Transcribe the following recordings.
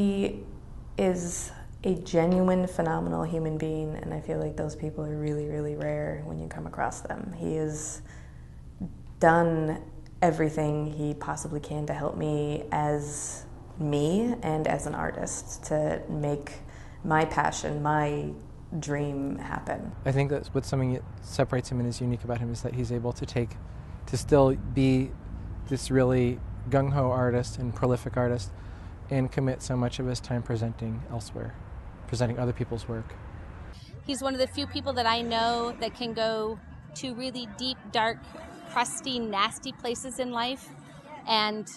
He is a genuine, phenomenal human being, and I feel like those people are really, really rare when you come across them. He has done everything he possibly can to help me as me and as an artist to make my passion, my dream happen. I think that's what's something that separates him and is unique about him is that he's able to still be this really gung-ho artist and prolific artist and commit so much of his time presenting elsewhere, presenting other people's work. He's one of the few people that I know that can go to really deep, dark, crusty, nasty places in life and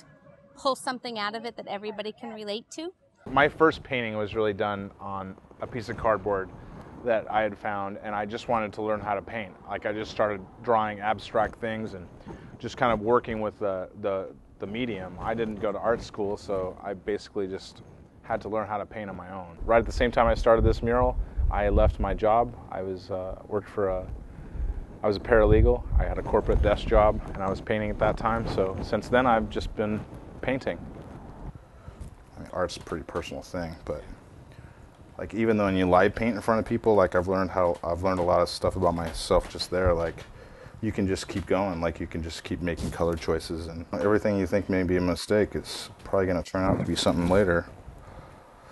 pull something out of it that everybody can relate to. My first painting was really done on a piece of cardboard that I had found, and I just wanted to learn how to paint. Like, I just started drawing abstract things and just kind of working with the medium. I didn't go to art school, so I basically just had to learn how to paint on my own. Right at the same time I started this mural, I left my job. I was I was a paralegal. I had a corporate desk job, and I was painting at that time. So since then, I've just been painting. I mean, art's a pretty personal thing, but like even though when you live paint in front of people, like I've learned a lot of stuff about myself just there. Like you can just keep going. Like you can just keep making color choices, and everything you think may be a mistake, it's probably going to turn out to be something later.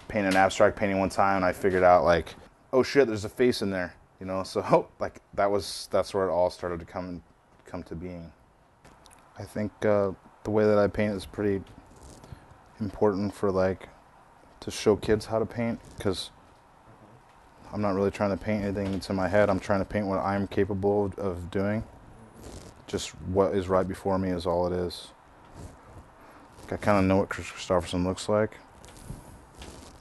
Painted an abstract painting one time, and I figured out like, oh shit, there's a face in there. You know, so like that's where it all started to come to being. I think the way that I paint is pretty important for like to show kids how to paint, because I'm not really trying to paint anything that's in my head. I'm trying to paint what I'm capable of doing. Just what is right before me is all it is. Like, I kind of know what Chris Christopherson looks like,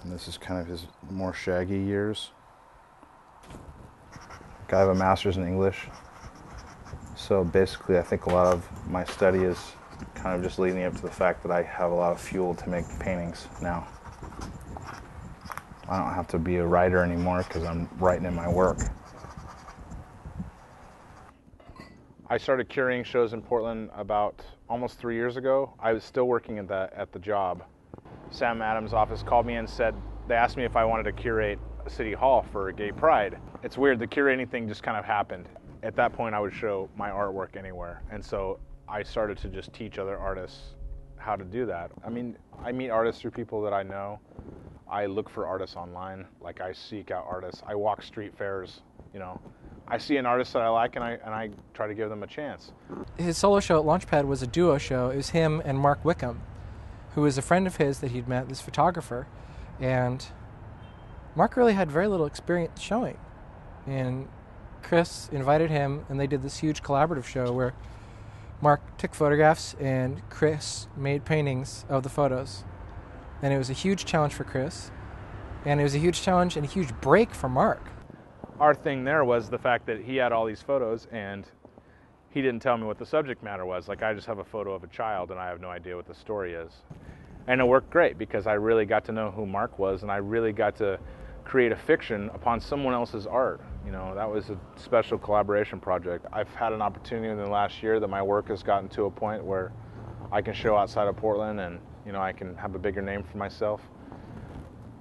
and this is kind of his more shaggy years. I have a master's in English, so basically I think a lot of my study is kind of just leading up to the fact that I have a lot of fuel to make paintings now. I don't have to be a writer anymore because I'm writing in my work. I started curating shows in Portland about almost 3 years ago. I was still working at the job. Sam Adams' office called me and said, they asked me if I wanted to curate City Hall for a gay pride. It's weird, the curating thing just kind of happened. At that point I would show my artwork anywhere, and so I started to just teach other artists how to do that. I mean, I meet artists through people that I know. I look for artists online, like I seek out artists. I walk street fairs, you know. I see an artist that I like and I try to give them a chance. His solo show at Launchpad was a duo show. It was him and Mark Wickham, who was a friend of his that he'd met, this photographer, and Mark really had very little experience showing, and Chris invited him, and they did this huge collaborative show where Mark took photographs and Chris made paintings of the photos. And it was a huge challenge for Chris, and it was a huge challenge and a huge break for Mark. Our thing there was the fact that he had all these photos, and he didn't tell me what the subject matter was. Like, I just have a photo of a child, and I have no idea what the story is. And it worked great because I really got to know who Mark was, and I really got to create a fiction upon someone else's art. You know, that was a special collaboration project. I've had an opportunity in the last year that my work has gotten to a point where I can show outside of Portland, and you know, I can have a bigger name for myself.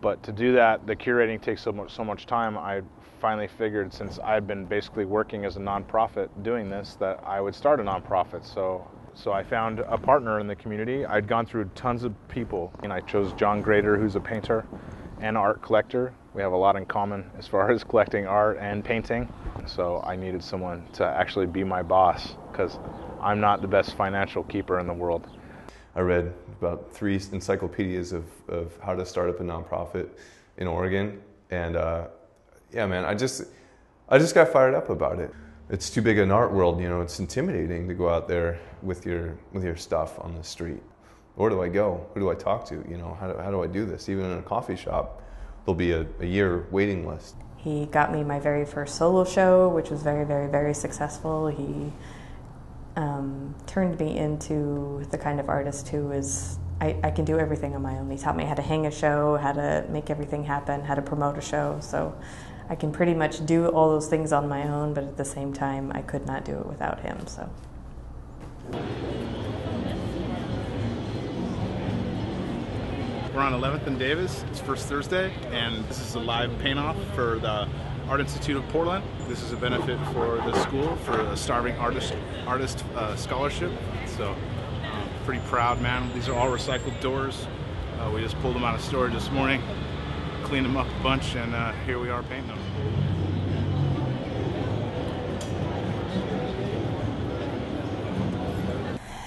But to do that, the curating takes so much time. I finally figured, since I'd been basically working as a nonprofit doing this, that I would start a nonprofit. So I found a partner in the community. I'd gone through tons of people, and I chose John Grader, who's a painter and art collector. We have a lot in common as far as collecting art and painting. So I needed someone to actually be my boss, because I'm not the best financial keeper in the world. I read about 3 encyclopedias of how to start up a nonprofit in Oregon, and yeah, man, I just got fired up about it. It's too big an art world, you know. It's intimidating to go out there with your stuff on the street. Where do I go? Who do I talk to? You know, how do I do this? Even in a coffee shop, there'll be a year waiting list. He got me my very first solo show, which was very, very, very successful. He turned me into the kind of artist who is, I can do everything on my own. He taught me how to hang a show, how to make everything happen, how to promote a show. So I can pretty much do all those things on my own, but at the same time, I could not do it without him. So. We're on 11th and Davis. It's First Thursday, and this is a live paint-off for the Art Institute of Portland. This is a benefit for the school for a starving artist scholarship. So pretty proud, man. These are all recycled doors. We just pulled them out of storage this morning, cleaned them up a bunch, and here we are painting them.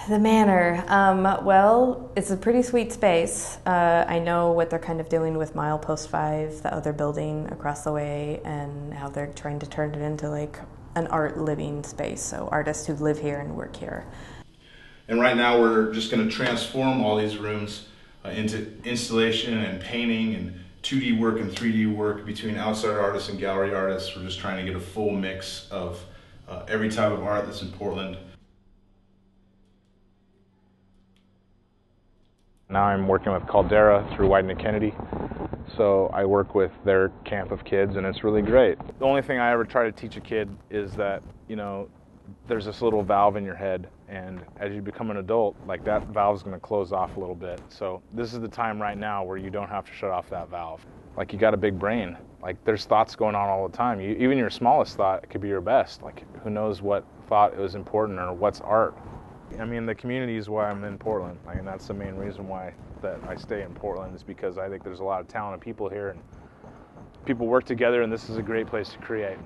The manor, well, it's a pretty sweet space. I know what they're kind of doing with Milepost 5, the other building across the way, and how they're trying to turn it into like an art living space, so artists who live here and work here. And right now we're just going to transform all these rooms into installation and painting and 2D work and 3D work between outside artists and gallery artists. We're just trying to get a full mix of every type of art that's in Portland. Now I'm working with Caldera through White and Kennedy, so I work with their camp of kids, and it's really great. The only thing I ever try to teach a kid is that, you know, there's this little valve in your head, and as you become an adult, like, that valve's going to close off a little bit. So this is the time right now where you don't have to shut off that valve. Like, you got a big brain. Like, there's thoughts going on all the time. Even your smallest thought could be your best. Like, who knows what thought was important or what's art. I mean, the community is why I'm in Portland. I mean, that's the main reason why that I stay in Portland, is because I think there's a lot of talented people here, and people work together, and this is a great place to create.